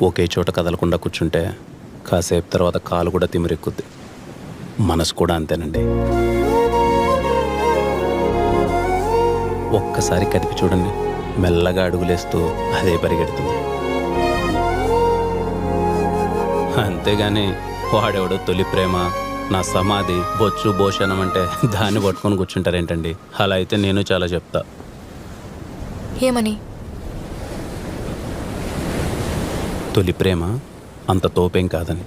ఒకే చోట కదలకుండా కూర్చుంటే కాసేపు తర్వాత కాలు కూడా తిమిరెక్కుద్ది. మనసు కూడా అంతేనండి. ఒక్కసారి కదిపి చూడండి, మెల్లగా అడుగులేస్తూ అదే పరిగెడుతుంది. అంతేగాని వాడెవడో తొలి ప్రేమ, నా సమాధి, బొచ్చు భోషణం అంటే దాన్ని పట్టుకొని కూర్చుంటారేంటండి? అలా అయితే నేను చాలా చెప్తా. ఏమని? తొలి ప్రేమ అంత తోపేం కాదని.